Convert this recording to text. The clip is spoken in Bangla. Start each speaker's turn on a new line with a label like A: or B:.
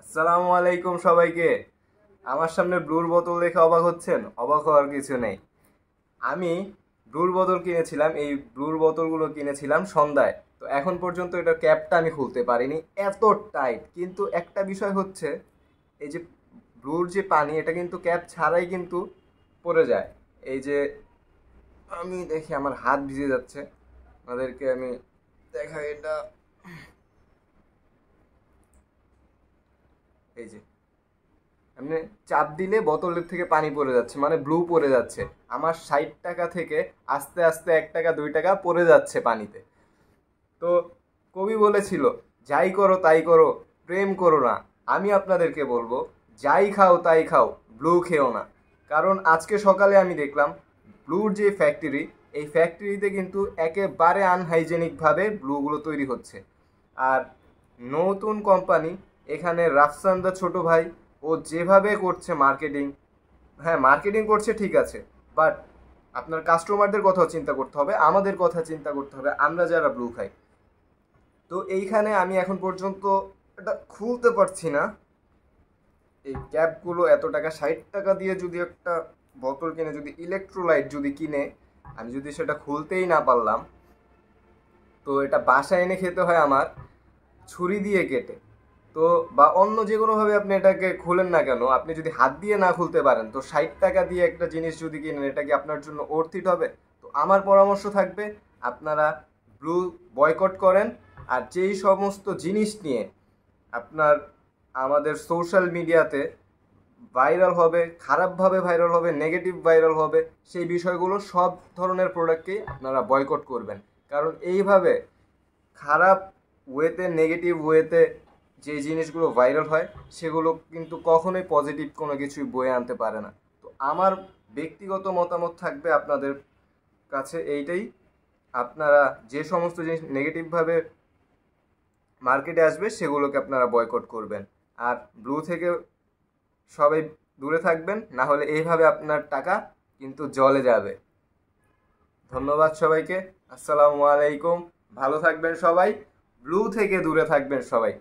A: আসসালামু আলাইকুম সবাইকে। আমার সামনে ব্লুর বোতল দেখে অবাক হচ্ছেন? অবাক হওয়ার কিছু নেই। আমি ব্লুর বোতল কিনেছিলাম, এই ব্লুর বোতলগুলো কিনেছিলাম সন্ধ্যায়। তো এখন পর্যন্ত এটার ক্যাপটা আমি খুলতে পারিনি, এত টাইট। কিন্তু একটা বিষয় হচ্ছে, এই যে ব্লুর যে পানি, এটা কিন্তু ক্যাপ ছাড়াই কিন্তু পড়ে যায়। এই যে আমি দেখি আমার হাত ভিজে যাচ্ছে, আপনাদেরকে আমি দেখাই এটা। এই যে এমনি চাপ দিলে বোতলের থেকে পানি পড়ে যাচ্ছে, মানে ব্লু পড়ে যাচ্ছে। আমার 60 টাকা থেকে আস্তে আস্তে 1 টাকা 2 টাকা পড়ে যাচ্ছে পানিতে। তো কবি বলেছিল, যাই করো তাই করো, প্রেম করো না। আমি আপনাদেরকে বলবো, যাই খাও তাই খাও, ব্লু খেও না। কারণ আজকে সকালে আমি দেখলাম ব্লুর যে ফ্যাক্টরি, এই ফ্যাক্টরিতে কিন্তু একেবারে আনহাইজেনিকভাবে ব্লুগুলো তৈরি হচ্ছে। আর নতুন কোম্পানি, এখানে রাফসান দা ছোট ভাই, ও যেভাবে করছে মার্কেটিং, হ্যাঁ মার্কেটিং করছে ঠিক আছে, বাট আপনার কাস্টমারদের কথাও চিন্তা করতে হবে, আমাদের কথা চিন্তা করতে হবে, আমরা যারা ব্লু খাই। তো এইখানে আমি এখন পর্যন্ত এটা খুলতে পারছি না। এই ক্যাপগুলো এত টাকা, 60 টাকা দিয়ে যদি একটা বোতল কিনে, যদি ইলেকট্রোলাইট যদি কিনে, আমি যদি সেটা খুলতেই না পারলাম, তো এটা বাসায় এনে খেতে হয় আমার ছুরি দিয়ে কেটে। তো বা অন্য যে কোনোভাবে আপনি এটাকে খুলেন না কেন, আপনি যদি হাত দিয়ে না খুলতে পারেন, তো 60 টাকা দিয়ে একটা জিনিস যদি কিনেন, এটা কি আপনার জন্য অর্থিত হবে? তো আমার পরামর্শ থাকবে, আপনারা ব্লু বয়কট করেন। আর যেই সমস্ত জিনিস নিয়ে আপনার আমাদের সোশ্যাল মিডিয়াতে ভাইরাল হবে, খারাপভাবে ভাইরাল হবে, নেগেটিভ ভাইরাল হবে, সেই বিষয়গুলো সব ধরনের প্রোডাক্টকেই আপনারা বয়কট করবেন। কারণ এইভাবে খারাপ ওয়েতে, নেগেটিভ ওয়েতে যে জিনিসগুলো ভাইরাল হয়, সেগুলো কিন্তু কখনোই পজিটিভ কোনো কিছুই বয়ে আনতে পারে না। তো আমার ব্যক্তিগত মতামত থাকবে আপনাদের কাছে এইটাই, আপনারা যে সমস্ত জিনিস নেগেটিভভাবে মার্কেটে আসবে, সেগুলোকে আপনারা বয়কট করবেন। আর ব্লু থেকে সবাই দূরে থাকবেন, না হলে এইভাবে আপনার টাকা কিন্তু জলে যাবে। ধন্যবাদ সবাইকে। আসসালামু আলাইকুম। ভালো থাকবেন সবাই, ব্লু থেকে দূরে থাকবেন সবাই।